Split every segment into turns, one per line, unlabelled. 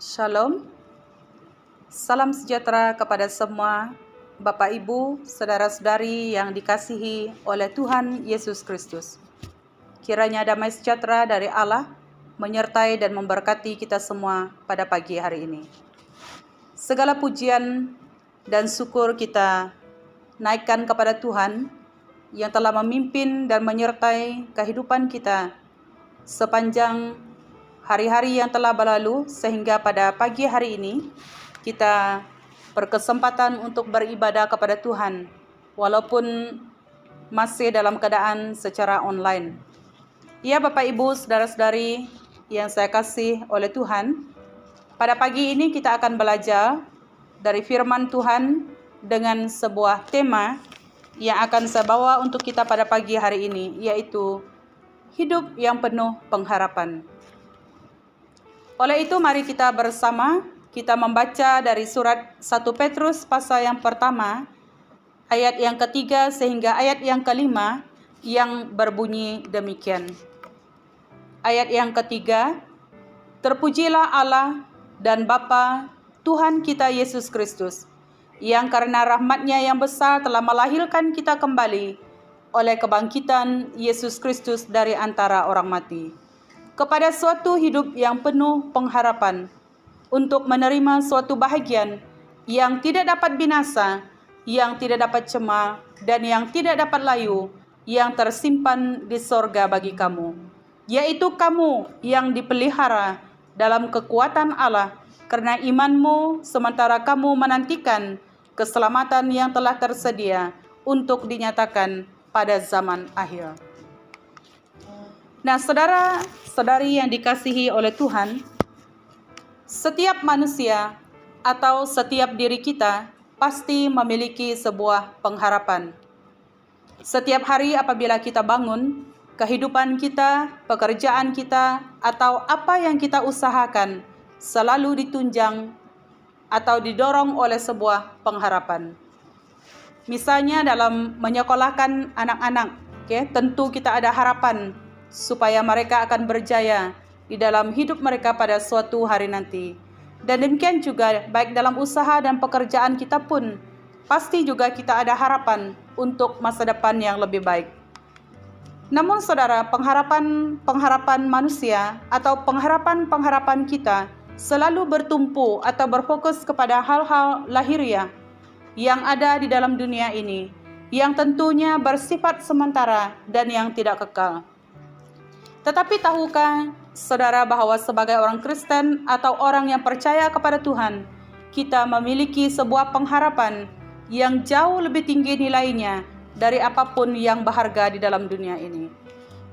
Shalom, salam sejahtera kepada semua Bapak Ibu, Saudara-saudari yang dikasihi oleh Tuhan Yesus Kristus. Kiranya damai sejahtera dari Allah menyertai dan memberkati kita semua pada pagi hari ini. Segala pujian dan syukur kita naikkan kepada Tuhan yang telah memimpin dan menyertai kehidupan kita sepanjang hari-hari yang telah berlalu, sehingga pada pagi hari ini kita berkesempatan untuk beribadah kepada Tuhan walaupun masih dalam keadaan secara online. Ya Bapak Ibu, Saudara-saudari yang saya kasih oleh Tuhan, pada pagi ini kita akan belajar dari firman Tuhan dengan sebuah tema yang akan saya bawa untuk kita pada pagi hari ini, yaitu hidup yang penuh pengharapan. Oleh itu mari kita bersama kita membaca dari surat 1 Petrus pasal yang pertama, ayat yang ketiga sehingga ayat yang kelima yang berbunyi demikian. Ayat yang ketiga, terpujilah Allah dan Bapa Tuhan kita Yesus Kristus, yang karena rahmat-Nya yang besar telah melahirkan kita kembali oleh kebangkitan Yesus Kristus dari antara orang mati, kepada suatu hidup yang penuh pengharapan, untuk menerima suatu bahagian yang tidak dapat binasa, yang tidak dapat cemar, dan yang tidak dapat layu, yang tersimpan di sorga bagi kamu, yaitu kamu yang dipelihara dalam kekuatan Allah, karena imanmu, sementara kamu menantikan keselamatan yang telah tersedia untuk dinyatakan pada zaman akhir. Nah, saudara-saudari yang dikasihi oleh Tuhan, setiap manusia atau setiap diri kita pasti memiliki sebuah pengharapan. Setiap hari apabila kita bangun, kehidupan kita, pekerjaan kita, atau apa yang kita usahakan selalu ditunjang atau didorong oleh sebuah pengharapan. Misalnya dalam menyekolahkan anak-anak, tentu kita ada harapan supaya mereka akan berjaya di dalam hidup mereka pada suatu hari nanti. Dan demikian juga baik dalam usaha dan pekerjaan kita pun, pasti juga kita ada harapan untuk masa depan yang lebih baik. Namun saudara, pengharapan manusia atau pengharapan kita selalu bertumpu atau berfokus kepada hal-hal lahiriah yang ada di dalam dunia ini, yang tentunya bersifat sementara dan yang tidak kekal. Tetapi tahukah saudara bahwa sebagai orang Kristen atau orang yang percaya kepada Tuhan, kita memiliki sebuah pengharapan yang jauh lebih tinggi nilainya dari apapun yang berharga di dalam dunia ini.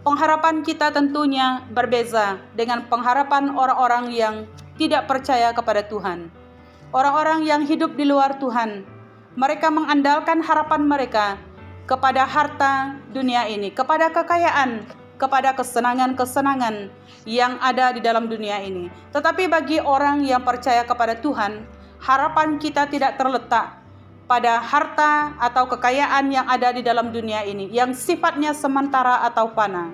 Pengharapan kita tentunya berbeza dengan pengharapan orang-orang yang tidak percaya kepada Tuhan. Orang-orang yang hidup di luar Tuhan, mereka mengandalkan harapan mereka kepada harta dunia ini, kepada kekayaan, kepada kesenangan-kesenangan yang ada di dalam dunia ini. Tetapi bagi orang yang percaya kepada Tuhan, harapan kita tidak terletak pada harta atau kekayaan yang ada di dalam dunia ini, yang sifatnya sementara atau fana,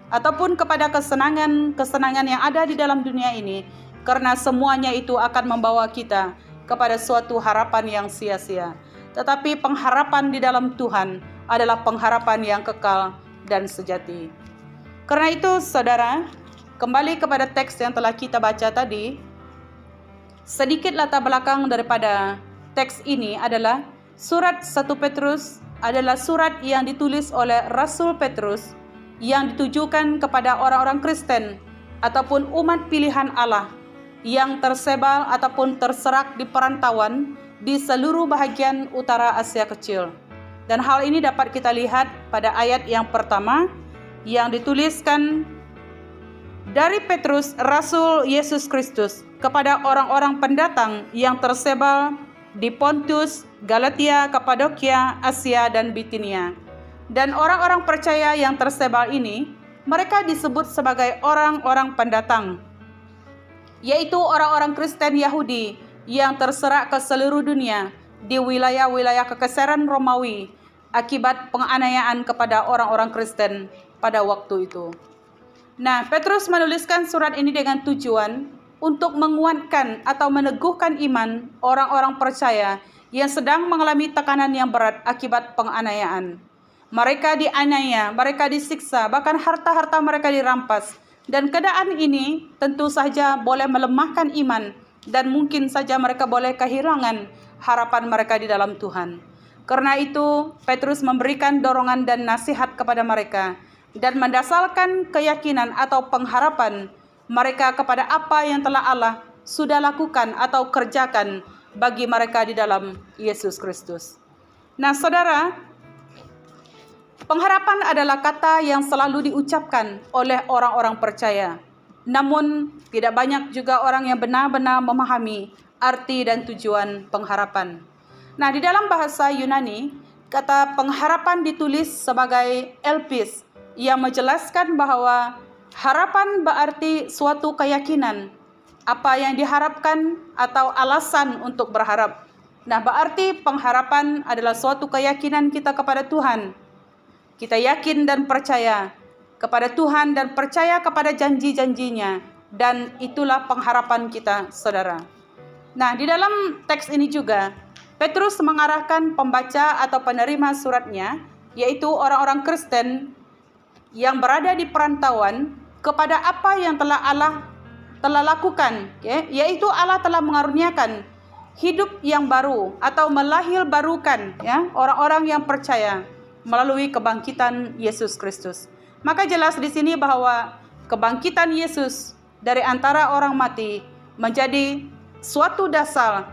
ataupun kepada kesenangan yang ada di dalam dunia ini, karena semuanya itu akan membawa kita kepada suatu harapan yang sia-sia. Tetapi pengharapan di dalam Tuhan adalah pengharapan yang kekal dan sejati. Karena itu saudara, kembali kepada teks yang telah kita baca tadi, sedikit latar belakang daripada teks ini adalah surat 1 Petrus adalah surat yang ditulis oleh Rasul Petrus yang ditujukan kepada orang-orang Kristen ataupun umat pilihan Allah yang tersebar ataupun terserak di perantauan di seluruh bahagian utara Asia Kecil. Dan hal ini dapat kita lihat pada ayat yang pertama yang dituliskan dari Petrus, Rasul Yesus Kristus, kepada orang-orang pendatang yang tersebar di Pontus, Galatia, Kapadokia, Asia, dan Bitinia. Dan orang-orang percaya yang tersebar ini, mereka disebut sebagai orang-orang pendatang, yaitu orang-orang Kristen Yahudi yang terserak ke seluruh dunia di wilayah-wilayah kekaisaran Romawi akibat penganiayaan kepada orang-orang Kristen pada waktu itu. Nah, Petrus menuliskan surat ini dengan tujuan untuk menguatkan atau meneguhkan iman orang-orang percaya yang sedang mengalami tekanan yang berat akibat penganiayaan. Mereka dianiaya, mereka disiksa, bahkan harta-harta mereka dirampas. Dan keadaan ini tentu saja boleh melemahkan iman dan mungkin saja mereka boleh kehilangan harapan mereka di dalam Tuhan. Karena itu, Petrus memberikan dorongan dan nasihat kepada mereka dan mendasarkan keyakinan atau pengharapan mereka kepada apa yang telah Allah sudah lakukan atau kerjakan bagi mereka di dalam Yesus Kristus. Nah, saudara, pengharapan adalah kata yang selalu diucapkan oleh orang-orang percaya. Namun, tidak banyak juga orang yang benar-benar memahami arti dan tujuan pengharapan. Nah, di dalam bahasa Yunani, kata pengharapan ditulis sebagai elpis, yang menjelaskan bahwa harapan berarti suatu keyakinan, apa yang diharapkan atau alasan untuk berharap. Nah, berarti pengharapan adalah suatu keyakinan kita kepada Tuhan. Kita yakin dan percaya kepada Tuhan dan percaya kepada janji-janjinya, dan itulah pengharapan kita, saudara. Nah, di dalam teks ini juga, Petrus mengarahkan pembaca atau penerima suratnya, yaitu orang-orang Kristen yang berada di perantauan, kepada apa yang telah Allah telah lakukan, yaitu Allah telah mengaruniakan hidup yang baru atau melahirbarukan orang-orang yang percaya melalui kebangkitan Yesus Kristus. Maka jelas di sini bahwa kebangkitan Yesus dari antara orang mati menjadi suatu dasar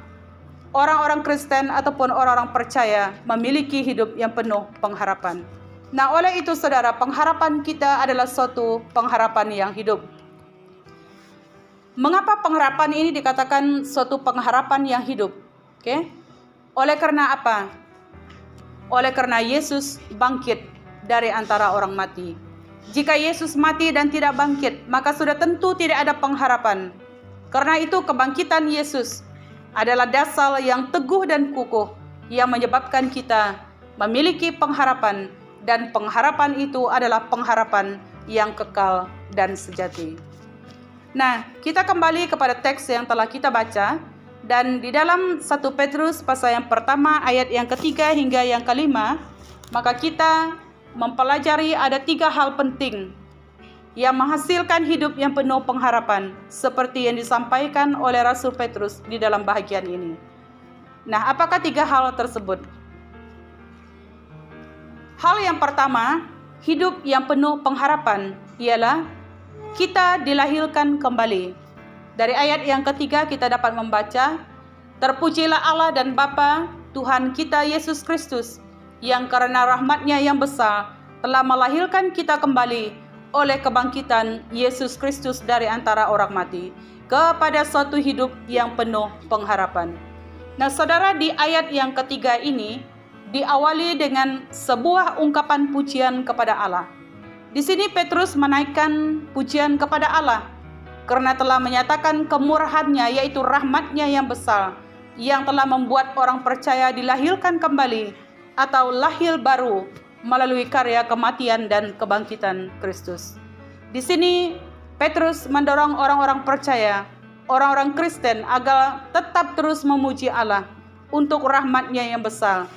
orang-orang Kristen ataupun orang-orang percaya memiliki hidup yang penuh pengharapan. Nah, oleh itu saudara, pengharapan kita adalah suatu pengharapan yang hidup. Mengapa pengharapan ini dikatakan suatu pengharapan yang hidup? Oleh karena apa? Oleh karena Yesus bangkit dari antara orang mati. Jika Yesus mati dan tidak bangkit, maka sudah tentu tidak ada pengharapan. Karena itu kebangkitan Yesus adalah dasar yang teguh dan kukuh yang menyebabkan kita memiliki pengharapan, dan pengharapan itu adalah pengharapan yang kekal dan sejati. Nah, kita kembali kepada teks yang telah kita baca, dan di dalam 1 Petrus pasal yang pertama ayat yang ketiga hingga yang kelima, maka kita mempelajari ada 3 hal penting yang menghasilkan hidup yang penuh pengharapan, seperti yang disampaikan oleh Rasul Petrus di dalam bahagian ini. Nah, apakah 3 hal tersebut? Hal yang pertama, hidup yang penuh pengharapan ialah kita dilahirkan kembali. Dari ayat yang ketiga kita dapat membaca, terpujilah Allah dan Bapa Tuhan kita Yesus Kristus, yang karena rahmat-Nya yang besar telah melahirkan kita kembali oleh kebangkitan Yesus Kristus dari antara orang mati kepada suatu hidup yang penuh pengharapan. Nah, saudara, di ayat yang ketiga ini diawali dengan sebuah ungkapan pujian kepada Allah. Di sini Petrus menaikkan pujian kepada Allah karena telah menyatakan kemurahan-Nya, yaitu rahmat-Nya yang besar, yang telah membuat orang percaya dilahirkan kembali atau lahir baru melalui karya kematian dan kebangkitan Kristus. Di sini Petrus mendorong orang-orang percaya, orang-orang Kristen agar tetap terus memuji Allah untuk rahmat-Nya yang besar.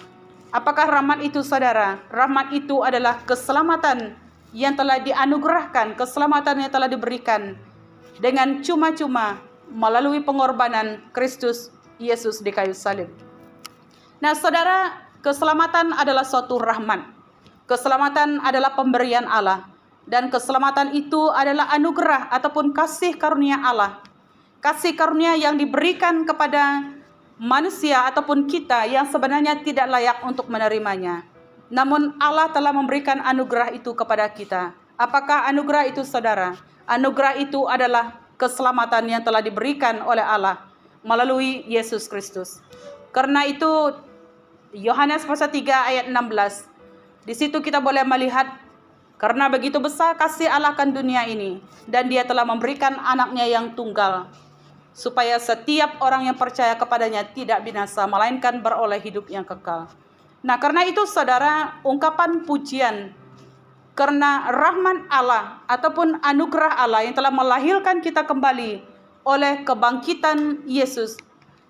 Apakah rahmat itu, saudara? Rahmat itu adalah keselamatan yang telah dianugerahkan, keselamatan yang telah diberikan dengan cuma-cuma melalui pengorbanan Kristus Yesus di kayu salib. Nah, saudara, keselamatan adalah suatu rahmat. Keselamatan adalah pemberian Allah, dan keselamatan itu adalah anugerah ataupun kasih karunia Allah. Kasih karunia yang diberikan kepada manusia ataupun kita yang sebenarnya tidak layak untuk menerimanya. Namun Allah telah memberikan anugerah itu kepada kita. Apakah anugerah itu, saudara? Anugerah itu adalah keselamatan yang telah diberikan oleh Allah melalui Yesus Kristus. Karena itu Yohanes pasal 3 ayat 16. Di situ kita boleh melihat, karena begitu besar kasih Allah akan dunia ini, dan Dia telah memberikan anaknya yang tunggal, supaya setiap orang yang percaya kepadanya tidak binasa, melainkan beroleh hidup yang kekal. Nah, karena itu saudara, ungkapan pujian karena rahmat Allah ataupun anugerah Allah yang telah melahirkan kita kembali oleh kebangkitan Yesus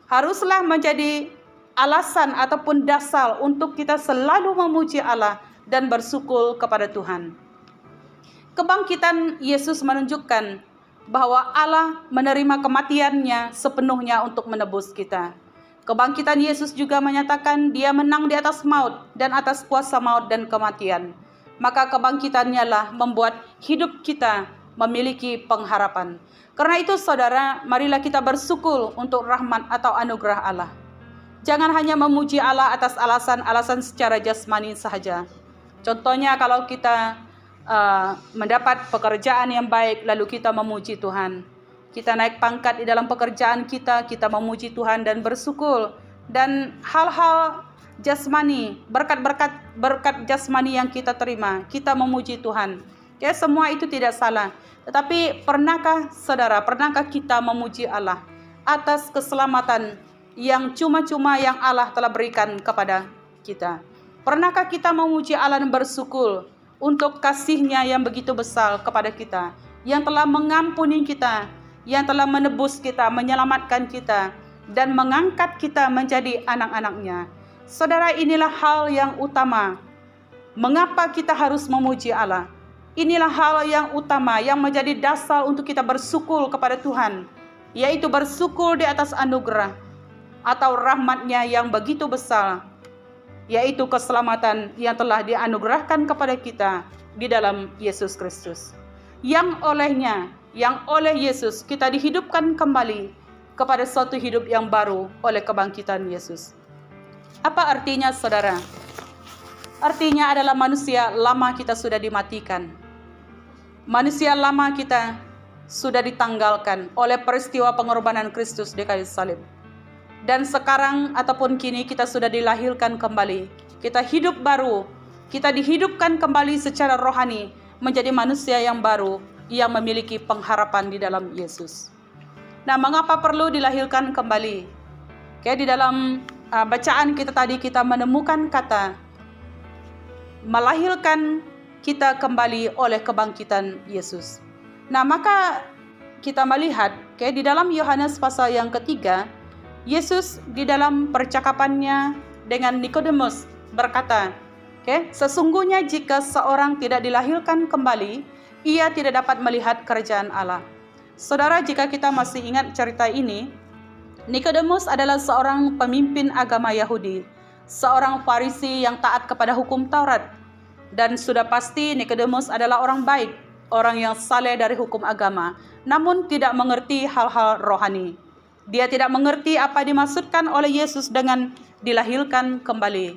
haruslah menjadi alasan ataupun dasar untuk kita selalu memuji Allah dan bersyukur kepada Tuhan. Kebangkitan Yesus menunjukkan bahwa Allah menerima kematiannya sepenuhnya untuk menebus kita. Kebangkitan Yesus juga menyatakan dia menang di atas maut dan atas kuasa maut dan kematian. Maka kebangkitannya lah membuat hidup kita memiliki pengharapan. Karena itu saudara, marilah kita bersyukur untuk rahmat atau anugerah Allah. Jangan hanya memuji Allah atas alasan-alasan secara jasmani sahaja. Contohnya kalau kita mendapat pekerjaan yang baik lalu kita memuji Tuhan. Kita naik pangkat di dalam pekerjaan kita memuji Tuhan dan bersyukur. Dan hal-hal jasmani, berkat jasmani yang kita terima, kita memuji Tuhan. Ya, semua itu tidak salah. Tetapi pernahkah kita memuji Allah atas keselamatan yang cuma-cuma yang Allah telah berikan kepada kita? Pernahkah kita memuji Allah dan bersyukur untuk kasih-Nya yang begitu besar kepada kita, yang telah mengampuni kita, yang telah menebus kita, menyelamatkan kita, dan mengangkat kita menjadi anak-anak-Nya? Saudara, inilah hal yang utama. Mengapa kita harus memuji Allah? Inilah hal yang utama yang menjadi dasar untuk kita bersyukur kepada Tuhan, yaitu bersyukur di atas anugerah atau rahmat-Nya yang begitu besar, yaitu keselamatan yang telah dianugerahkan kepada kita di dalam Yesus Kristus. Yang oleh Yesus kita dihidupkan kembali kepada suatu hidup yang baru oleh kebangkitan Yesus. Apa artinya, saudara? Artinya adalah manusia lama kita sudah dimatikan. Manusia lama kita sudah ditanggalkan oleh peristiwa pengorbanan Kristus di kayu salib. Dan sekarang ataupun kini kita sudah dilahirkan kembali. Kita hidup baru. Kita dihidupkan kembali secara rohani menjadi manusia yang baru yang memiliki pengharapan di dalam Yesus. Nah, mengapa perlu dilahirkan kembali? Di dalam bacaan kita tadi kita menemukan kata melahirkan kita kembali oleh kebangkitan Yesus. Nah, maka kita melihat di dalam Yohanes pasal yang ketiga, Yesus di dalam percakapannya dengan Nikodemus berkata, sesungguhnya jika seorang tidak dilahirkan kembali, ia tidak dapat melihat kerajaan Allah. Saudara, jika kita masih ingat cerita ini, Nikodemus adalah seorang pemimpin agama Yahudi, seorang Farisi yang taat kepada hukum Taurat. Dan sudah pasti Nikodemus adalah orang baik, orang yang saleh dari hukum agama, namun tidak mengerti hal-hal rohani. Dia tidak mengerti apa dimaksudkan oleh Yesus dengan dilahirkan kembali.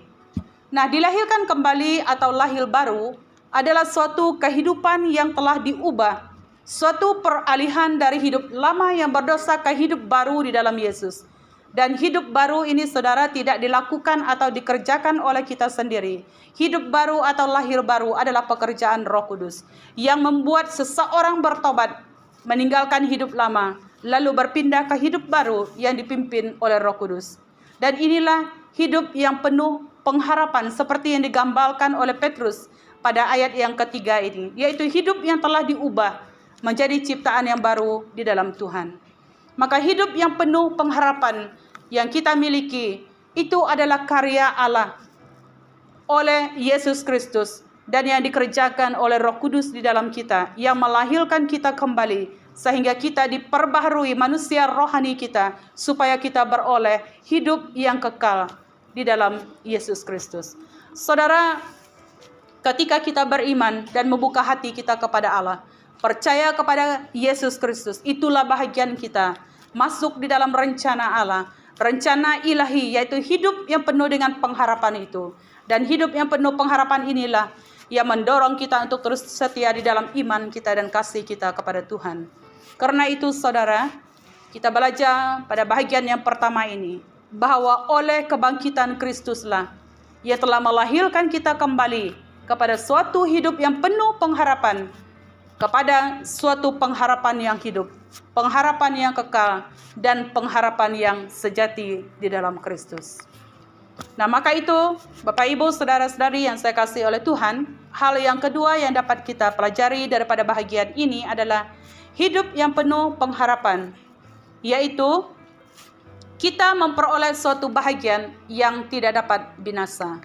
Nah, dilahirkan kembali atau lahir baru adalah suatu kehidupan yang telah diubah, suatu peralihan dari hidup lama yang berdosa ke hidup baru di dalam Yesus. Dan hidup baru ini, saudara, tidak dilakukan atau dikerjakan oleh kita sendiri. Hidup baru atau lahir baru adalah pekerjaan Roh Kudus yang membuat seseorang bertobat, meninggalkan hidup lama, lalu berpindah ke hidup baru yang dipimpin oleh Roh Kudus. Dan inilah hidup yang penuh pengharapan seperti yang digambarkan oleh Petrus pada ayat yang ketiga ini, yaitu hidup yang telah diubah menjadi ciptaan yang baru di dalam Tuhan. Maka hidup yang penuh pengharapan yang kita miliki itu adalah karya Allah oleh Yesus Kristus dan yang dikerjakan oleh Roh Kudus di dalam kita yang melahirkan kita kembali sehingga kita diperbaharui manusia rohani kita supaya kita beroleh hidup yang kekal di dalam Yesus Kristus. Saudara, ketika kita beriman dan membuka hati kita kepada Allah, percaya kepada Yesus Kristus, itulah bahagian kita masuk di dalam rencana Allah, rencana ilahi, yaitu hidup yang penuh dengan pengharapan itu. Dan hidup yang penuh pengharapan inilah yang mendorong kita untuk terus setia di dalam iman kita dan kasih kita kepada Tuhan. Karena itu, saudara, kita belajar pada bahagian yang pertama ini, bahwa oleh kebangkitan Kristuslah Ia telah melahirkan kita kembali kepada suatu hidup yang penuh pengharapan, kepada suatu pengharapan yang hidup, pengharapan yang kekal, dan pengharapan yang sejati di dalam Kristus. Nah, maka itu, Bapak Ibu, saudara-saudari yang saya kasih oleh Tuhan, hal yang kedua yang dapat kita pelajari daripada bahagian ini adalah hidup yang penuh pengharapan yaitu kita memperoleh suatu bahagian yang tidak dapat binasa.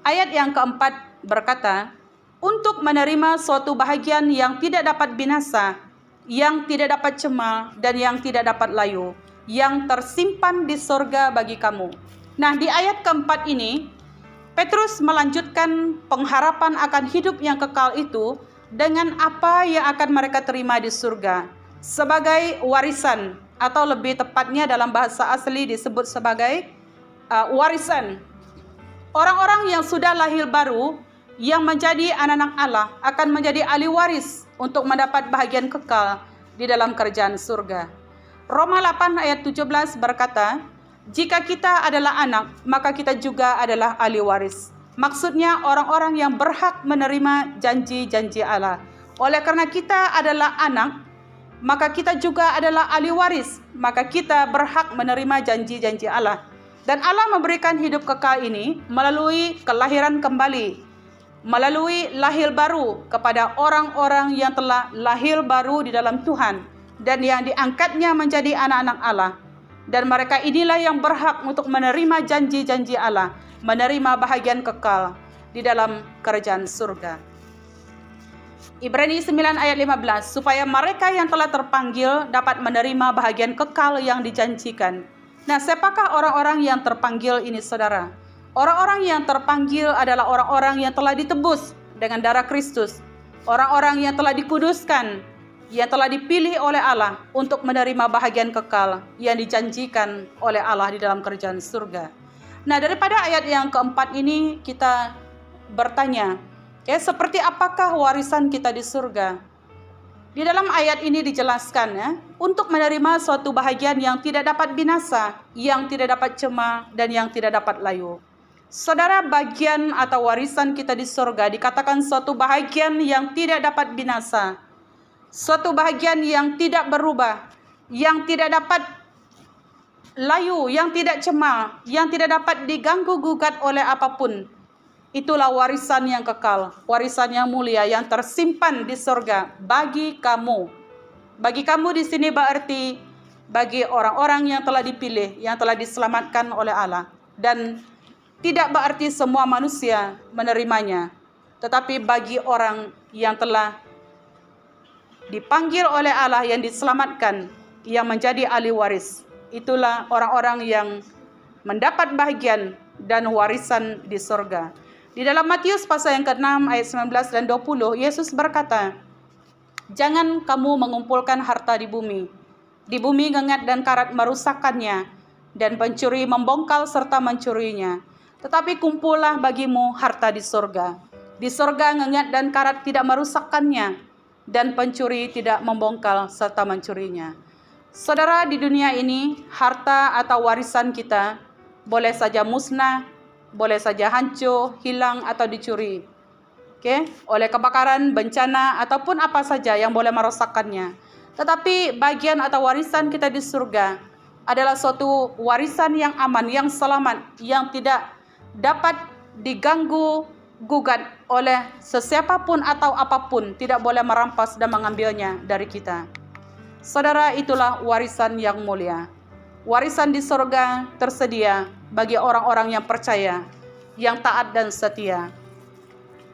Ayat yang keempat berkata, untuk menerima suatu bahagian yang tidak dapat binasa, yang tidak dapat cemar, dan yang tidak dapat layu, yang tersimpan di sorga bagi kamu. Nah, di ayat keempat ini, Petrus melanjutkan pengharapan akan hidup yang kekal itu dengan apa yang akan mereka terima di surga sebagai warisan, atau lebih tepatnya dalam bahasa asli disebut sebagai warisan. Orang-orang yang sudah lahir baru yang menjadi anak-anak Allah akan menjadi ahli waris untuk mendapat bahagian kekal di dalam kerajaan surga. Roma 8 ayat 17 berkata, jika kita adalah anak, maka kita juga adalah ahli waris. Maksudnya orang-orang yang berhak menerima janji-janji Allah. Oleh karena kita adalah anak, maka kita juga adalah ahli waris, maka kita berhak menerima janji-janji Allah. Dan Allah memberikan hidup kekal ini melalui kelahiran kembali, melalui lahir baru kepada orang-orang yang telah lahir baru di dalam Tuhan dan yang diangkatnya menjadi anak-anak Allah. Dan mereka inilah yang berhak untuk menerima janji-janji Allah, menerima bahagian kekal di dalam kerajaan surga. Ibrani 9 ayat 15, supaya mereka yang telah terpanggil dapat menerima bahagian kekal yang dijanjikan. Nah, siapakah orang-orang yang terpanggil ini, saudara? Orang-orang yang terpanggil adalah orang-orang yang telah ditebus dengan darah Kristus. Orang-orang yang telah dikuduskan, yang telah dipilih oleh Allah untuk menerima bahagian kekal yang dijanjikan oleh Allah di dalam kerajaan surga. Nah, daripada ayat yang keempat ini kita bertanya, seperti apakah warisan kita di surga? Di dalam ayat ini dijelaskan untuk menerima suatu bahagian yang tidak dapat binasa, yang tidak dapat cemar, dan yang tidak dapat layu. Saudara, bagian atau warisan kita di surga dikatakan suatu bahagian yang tidak dapat binasa, suatu bahagian yang tidak berubah, yang tidak dapat layu, yang tidak cemar, yang tidak dapat diganggu gugat oleh apapun. Itulah warisan yang kekal, warisan yang mulia yang tersimpan di surga bagi kamu. Bagi kamu di sini berarti bagi orang-orang yang telah dipilih, yang telah diselamatkan oleh Allah. Dan tidak berarti semua manusia menerimanya, tetapi bagi orang yang telah dipanggil oleh Allah, yang diselamatkan, yang menjadi ahli waris. Itulah orang-orang yang mendapat bahagian dan warisan di surga. Di dalam Matius pasal yang ke-6 ayat 19 dan 20, Yesus berkata, jangan kamu mengumpulkan harta di bumi. Di bumi ngengat dan karat merusakkannya, dan pencuri membongkal serta mencurinya. Tetapi kumpullah bagimu harta di surga. Di surga ngengat dan karat tidak merusakkannya, dan pencuri tidak membongkal serta mencurinya. Saudara, di dunia ini, harta atau warisan kita boleh saja musnah, boleh saja hancur, hilang, atau dicuri. Oleh kebakaran, bencana, ataupun apa saja yang boleh merosakkannya. Tetapi bagian atau warisan kita di surga adalah suatu warisan yang aman, yang selamat, yang tidak dapat diganggu gugat oleh sesiapapun atau apapun, tidak boleh merampas dan mengambilnya dari kita. Saudara, itulah warisan yang mulia. Warisan di surga tersedia bagi orang-orang yang percaya, yang taat dan setia.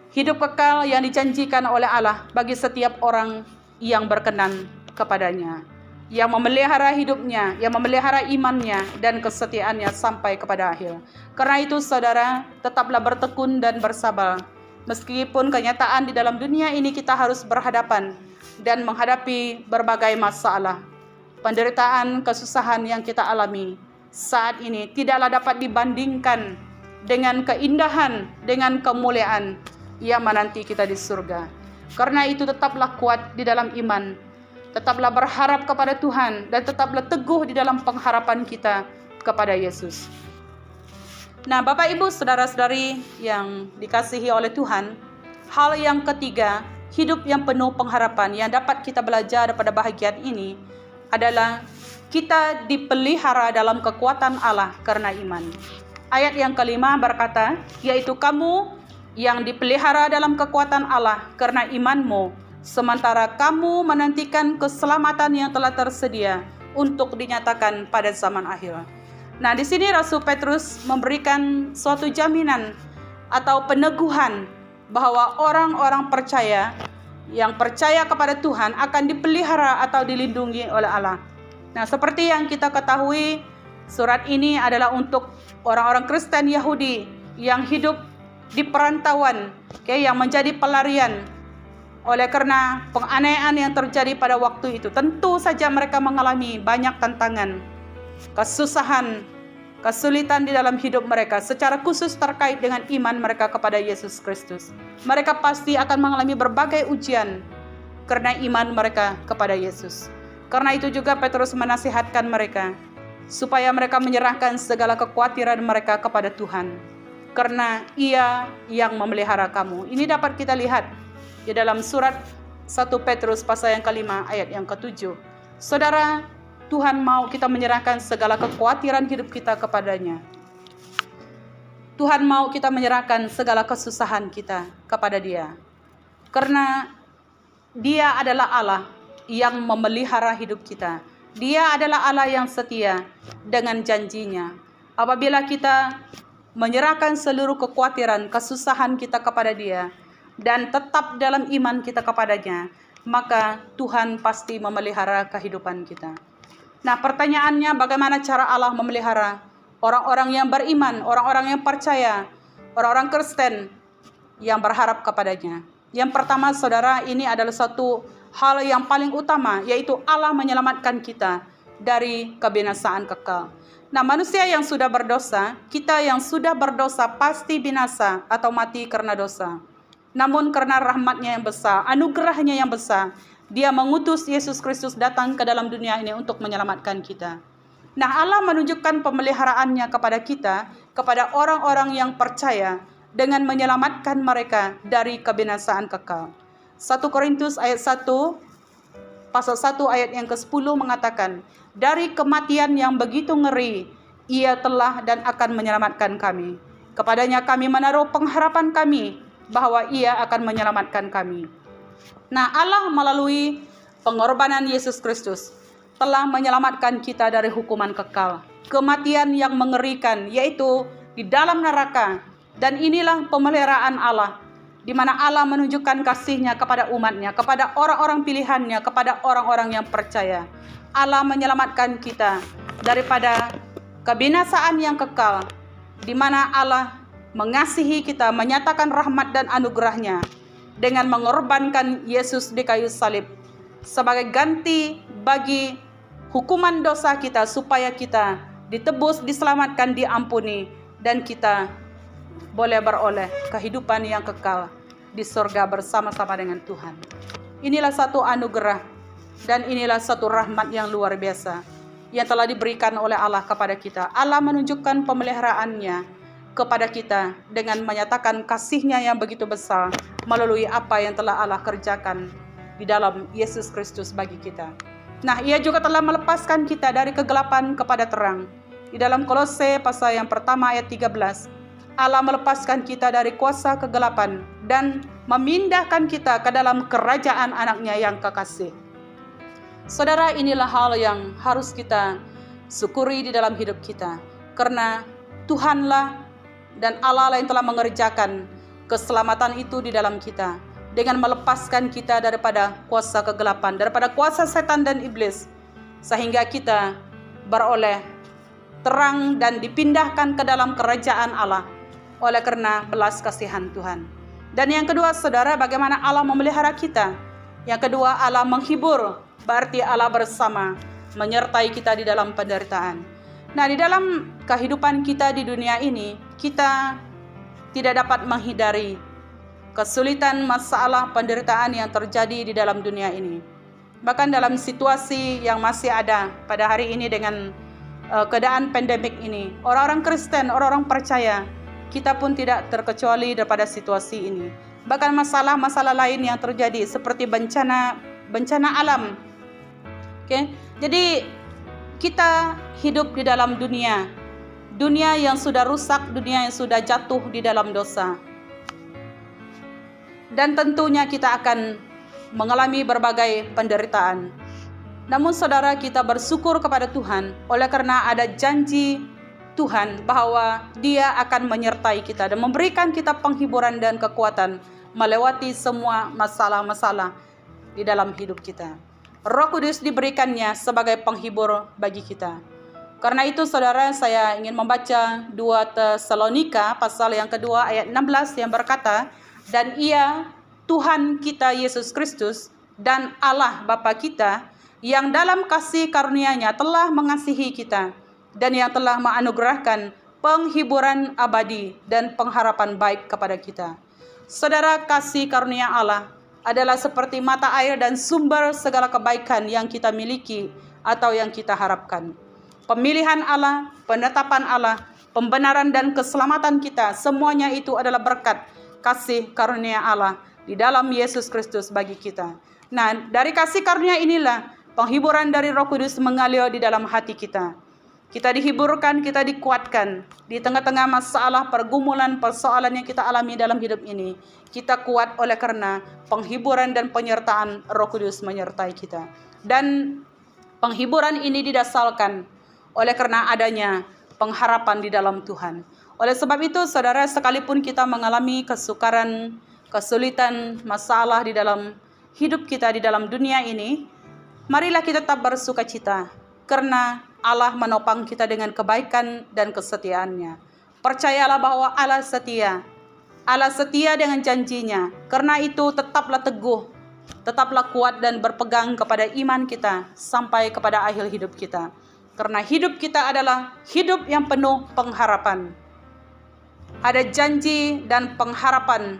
Hidup kekal yang dijanjikan oleh Allah bagi setiap orang yang berkenan kepadanya, yang memelihara hidupnya, yang memelihara imannya dan kesetiaannya sampai kepada akhir. Karena itu, saudara, tetaplah bertekun dan bersabar. Meskipun kenyataan di dalam dunia ini kita harus berhadapan dan menghadapi berbagai masalah, penderitaan, kesusahan yang kita alami saat ini tidaklah dapat dibandingkan dengan keindahan, dengan kemuliaan yang menanti kita di surga. Karena itu tetaplah kuat di dalam iman, tetaplah berharap kepada Tuhan, dan tetaplah teguh di dalam pengharapan kita kepada Yesus. Nah, Bapak Ibu, saudara-saudari yang dikasihi oleh Tuhan, hal yang ketiga, hidup yang penuh pengharapan yang dapat kita belajar daripada bahagian ini adalah kita dipelihara dalam kekuatan Allah karena iman. Ayat yang kelima berkata, yaitu kamu yang dipelihara dalam kekuatan Allah karena imanmu, sementara kamu menantikan keselamatan yang telah tersedia untuk dinyatakan pada zaman akhir. Nah, di sini Rasul Petrus memberikan suatu jaminan atau peneguhan bahwa orang-orang percaya yang percaya kepada Tuhan akan dipelihara atau dilindungi oleh Allah. Nah, seperti yang kita ketahui, surat ini adalah untuk orang-orang Kristen Yahudi yang hidup di perantauan, yang menjadi pelarian oleh karena penganiayaan yang terjadi pada waktu itu. Tentu saja mereka mengalami banyak tantangan, kesusahan, kesulitan di dalam hidup mereka, secara khusus terkait dengan iman mereka kepada Yesus Kristus. Mereka pasti akan mengalami berbagai ujian karena iman mereka kepada Yesus. Karena itu juga Petrus menasihatkan mereka supaya mereka menyerahkan segala kekhawatiran mereka kepada Tuhan, karena Ia yang memelihara kamu. Ini dapat kita lihat di dalam surat 1 Petrus pasal yang ke-5 ayat yang ke-7. Saudara, Tuhan mau kita menyerahkan segala kekhawatiran hidup kita kepadanya. Tuhan mau kita menyerahkan segala kesusahan kita kepada Dia. Karena Dia adalah Allah yang memelihara hidup kita. Dia adalah Allah yang setia dengan janjinya. Apabila kita menyerahkan seluruh kekhawatiran, kesusahan kita kepada Dia, dan tetap dalam iman kita kepadanya, maka Tuhan pasti memelihara kehidupan kita. Nah, pertanyaannya, bagaimana cara Allah memelihara orang-orang yang beriman, orang-orang yang percaya, orang-orang Kristen yang berharap kepadanya? Yang pertama, saudara, ini adalah satu hal yang paling utama, yaitu Allah menyelamatkan kita dari kebinasaan kekal. Nah, manusia yang sudah berdosa, kita yang sudah berdosa pasti binasa atau mati karena dosa. Namun karena rahmat-Nya yang besar, anugerah-Nya yang besar, Dia mengutus Yesus Kristus datang ke dalam dunia ini untuk menyelamatkan kita. Nah, Allah menunjukkan pemeliharaan-Nya kepada kita, kepada orang-orang yang percaya, dengan menyelamatkan mereka dari kebinasaan kekal. 1 Korintus ayat 1, pasal 1 ayat yang ke-10 mengatakan, dari kematian yang begitu ngeri, Ia telah dan akan menyelamatkan kami. Kepadanya kami menaruh pengharapan kami, bahwa Ia akan menyelamatkan kami. Nah, Allah melalui pengorbanan Yesus Kristus telah menyelamatkan kita dari hukuman kekal, kematian yang mengerikan, yaitu di dalam neraka. Dan inilah pemeliharaan Allah, di mana Allah menunjukkan kasih-Nya kepada umat-Nya, kepada orang-orang pilihan-Nya, kepada orang-orang yang percaya. Allah menyelamatkan kita daripada kebinasaan yang kekal, di mana Allah mengasihi kita, menyatakan rahmat dan anugerah-Nya dengan mengorbankan Yesus di kayu salib sebagai ganti bagi hukuman dosa kita, supaya kita ditebus, diselamatkan, diampuni, dan kita boleh beroleh kehidupan yang kekal di surga bersama-sama dengan Tuhan. Inilah satu anugerah dan inilah satu rahmat yang luar biasa yang telah diberikan oleh Allah kepada kita. Allah menunjukkan pemeliharaan-Nya kepada kita dengan menyatakan kasih-Nya yang begitu besar melalui apa yang telah Allah kerjakan di dalam Yesus Kristus bagi kita. Nah, Ia juga telah melepaskan kita dari kegelapan kepada terang. Di dalam Kolose pasal yang pertama ayat 13, Allah melepaskan kita dari kuasa kegelapan dan memindahkan kita ke dalam kerajaan anak-Nya yang kekasih. Saudara, inilah hal yang harus kita syukuri di dalam hidup kita, karena Tuhanlah dan Allah yang telah mengerjakan keselamatan itu di dalam kita, dengan melepaskan kita daripada kuasa kegelapan, daripada kuasa setan dan iblis, sehingga kita beroleh terang dan dipindahkan ke dalam kerajaan Allah oleh karena belas kasihan Tuhan. Dan yang kedua, saudara, bagaimana Allah memelihara kita? Yang kedua, Allah menghibur, berarti Allah bersama, menyertai kita di dalam penderitaan. Nah, di dalam kehidupan kita di dunia ini, kita tidak dapat menghindari kesulitan, masalah, penderitaan yang terjadi di dalam dunia ini. Bahkan dalam situasi yang masih ada pada hari ini dengan keadaan pandemik ini, orang-orang Kristen, orang-orang percaya, kita pun tidak terkecuali daripada situasi ini. Bahkan masalah-masalah lain yang terjadi seperti bencana alam. Jadi kita hidup di dalam dunia yang sudah rusak, dunia yang sudah jatuh di dalam dosa. Dan tentunya kita akan mengalami berbagai penderitaan. Namun saudara, kita bersyukur kepada Tuhan oleh karena ada janji Tuhan bahwa Dia akan menyertai kita dan memberikan kita penghiburan dan kekuatan melewati semua masalah-masalah di dalam hidup kita. Roh Kudus diberikannya sebagai penghibur bagi kita. Karena itu saudara, saya ingin membaca 2 Tesalonika pasal yang kedua ayat 16 yang berkata, "Dan Ia, Tuhan kita Yesus Kristus dan Allah Bapa kita, yang dalam kasih karunia-Nya telah mengasihi kita dan yang telah menganugerahkan penghiburan abadi dan pengharapan baik kepada kita." Saudara, kasih karunia Allah adalah seperti mata air dan sumber segala kebaikan yang kita miliki atau yang kita harapkan. Pemilihan Allah, penetapan Allah, pembenaran dan keselamatan kita, semuanya itu adalah berkat kasih karunia Allah di dalam Yesus Kristus bagi kita. Nah, dari kasih karunia inilah penghiburan dari Roh Kudus mengalir di dalam hati kita. Kita dihiburkan, kita dikuatkan di tengah-tengah masalah, pergumulan, persoalan yang kita alami dalam hidup ini. Kita kuat oleh karena penghiburan dan penyertaan Roh Kudus menyertai kita. Dan penghiburan ini didasarkan oleh karena adanya pengharapan di dalam Tuhan. Oleh sebab itu, saudara, sekalipun kita mengalami kesukaran, kesulitan, masalah di dalam hidup kita di dalam dunia ini, marilah kita tetap bersuka cita, karena Allah menopang kita dengan kebaikan dan kesetiaan-Nya. Percayalah bahwa Allah setia. Allah setia dengan janjinya. Karena itu tetaplah teguh, tetaplah kuat dan berpegang kepada iman kita sampai kepada akhir hidup kita. Karena hidup kita adalah hidup yang penuh pengharapan. Ada janji dan pengharapan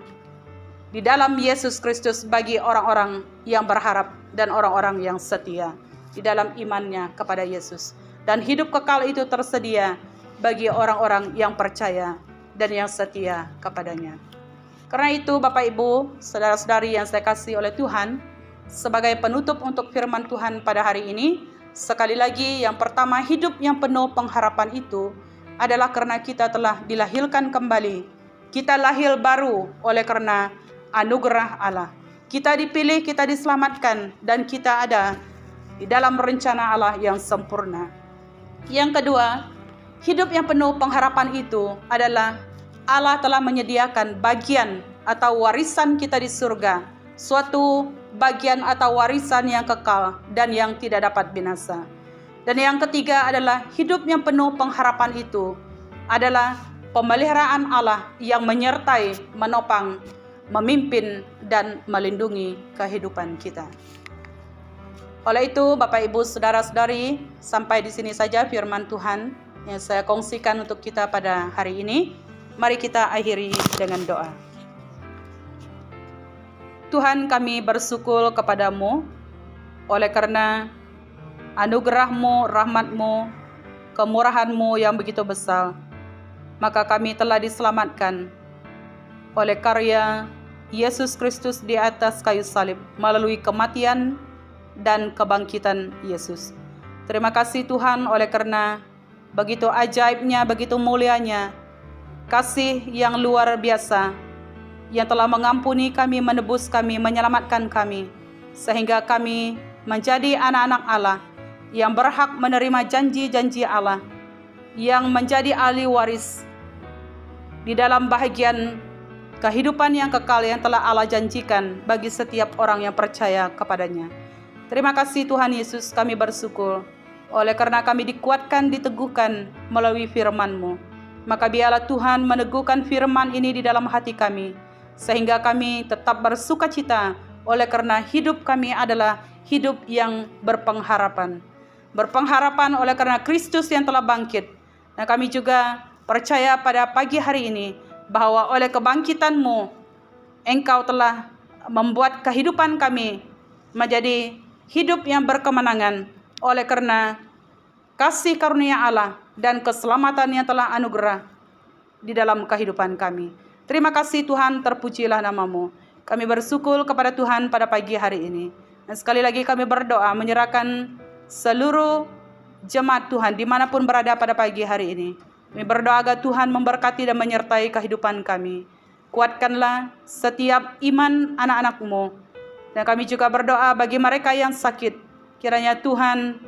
di dalam Yesus Kristus bagi orang-orang yang berharap dan orang-orang yang setia di dalam imannya kepada Yesus. Dan hidup kekal itu tersedia bagi orang-orang yang percaya dan yang setia kepadanya. Karena itu Bapak Ibu, saudara-saudari yang saya kasih oleh Tuhan, sebagai penutup untuk firman Tuhan pada hari ini, sekali lagi yang pertama, hidup yang penuh pengharapan itu adalah karena kita telah dilahirkan kembali. Kita lahir baru oleh karena anugerah Allah. Kita dipilih, kita diselamatkan, dan kita ada di dalam rencana Allah yang sempurna. Yang kedua, hidup yang penuh pengharapan itu adalah Allah telah menyediakan bagian atau warisan kita di surga, suatu bagian atau warisan yang kekal dan yang tidak dapat binasa. Dan yang ketiga adalah hidup yang penuh pengharapan itu adalah pemeliharaan Allah yang menyertai, menopang, memimpin, dan melindungi kehidupan kita. Oleh itu, Bapak Ibu, saudara-saudari, sampai di sini saja firman Tuhan yang saya kongsikan untuk kita pada hari ini. Mari kita akhiri dengan doa. Tuhan, kami bersyukur kepadamu oleh karena anugerah-Mu, rahmat-Mu, kemurahan-Mu yang begitu besar. Maka kami telah diselamatkan oleh karya Yesus Kristus di atas kayu salib melalui kematian dan kebangkitan Yesus. Terima kasih Tuhan oleh karena begitu ajaibnya, begitu mulianya kasih yang luar biasa yang telah mengampuni kami, menebus kami, menyelamatkan kami, sehingga kami menjadi anak-anak Allah yang berhak menerima janji-janji Allah, yang menjadi ahli waris di dalam bahagian kehidupan yang kekal yang telah Allah janjikan bagi setiap orang yang percaya kepadanya. Terima kasih Tuhan Yesus, kami bersyukur oleh karena kami dikuatkan, diteguhkan melalui firman-Mu. Maka biarlah Tuhan meneguhkan firman ini di dalam hati kami, sehingga kami tetap bersuka cita oleh karena hidup kami adalah hidup yang berpengharapan. Berpengharapan oleh karena Kristus yang telah bangkit. Dan kami juga percaya pada pagi hari ini bahwa oleh kebangkitan-Mu, Engkau telah membuat kehidupan kami menjadi hidup yang berkemenangan oleh karena kasih karunia Allah dan keselamatan yang telah anugerah di dalam kehidupan kami. Terima kasih Tuhan, terpujilah nama-Mu. Kami bersyukur kepada Tuhan pada pagi hari ini. Dan sekali lagi kami berdoa menyerahkan seluruh jemaat Tuhan dimanapun berada pada pagi hari ini. Kami berdoa agar Tuhan memberkati dan menyertai kehidupan kami. Kuatkanlah setiap iman anak-anak-Mu. Dan kami juga berdoa bagi mereka yang sakit, Kiranya Tuhan,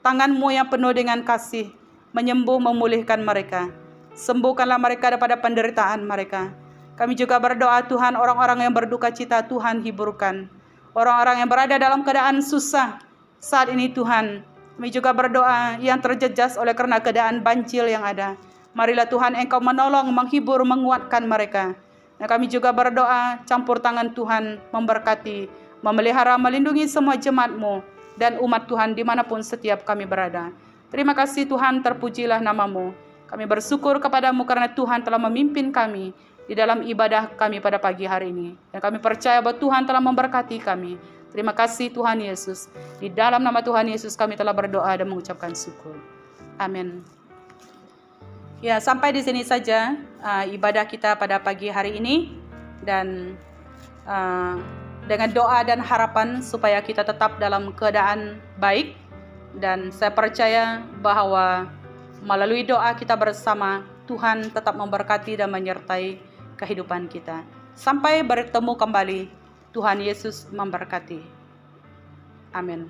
tangan-Mu yang penuh dengan kasih menyembuh, memulihkan mereka. Sembuhkanlah mereka daripada penderitaan mereka. Kami juga berdoa Tuhan, orang-orang yang berduka cita Tuhan hiburkan. Orang-orang yang berada dalam keadaan susah saat ini Tuhan, kami juga berdoa yang terjejas oleh karena keadaan banjir yang ada. Marilah Tuhan Engkau menolong, menghibur, menguatkan mereka. Dan kami juga berdoa campur tangan Tuhan memberkati, memelihara, melindungi semua jemaat-Mu dan umat Tuhan dimanapun setiap kami berada. Terima kasih Tuhan, terpujilah nama-Mu. Kami bersyukur kepadamu karena Tuhan telah memimpin kami di dalam ibadah kami pada pagi hari ini. Dan kami percaya bahwa Tuhan telah memberkati kami. Terima kasih Tuhan Yesus. Di dalam nama Tuhan Yesus kami telah berdoa dan mengucapkan syukur. Amin. Ya, sampai di sini saja ibadah kita pada pagi hari ini. Dan dengan doa dan harapan supaya kita tetap dalam keadaan baik. Dan saya percaya bahwa melalui doa kita bersama, Tuhan tetap memberkati dan menyertai kehidupan kita. Sampai bertemu kembali, Tuhan Yesus memberkati. Amin.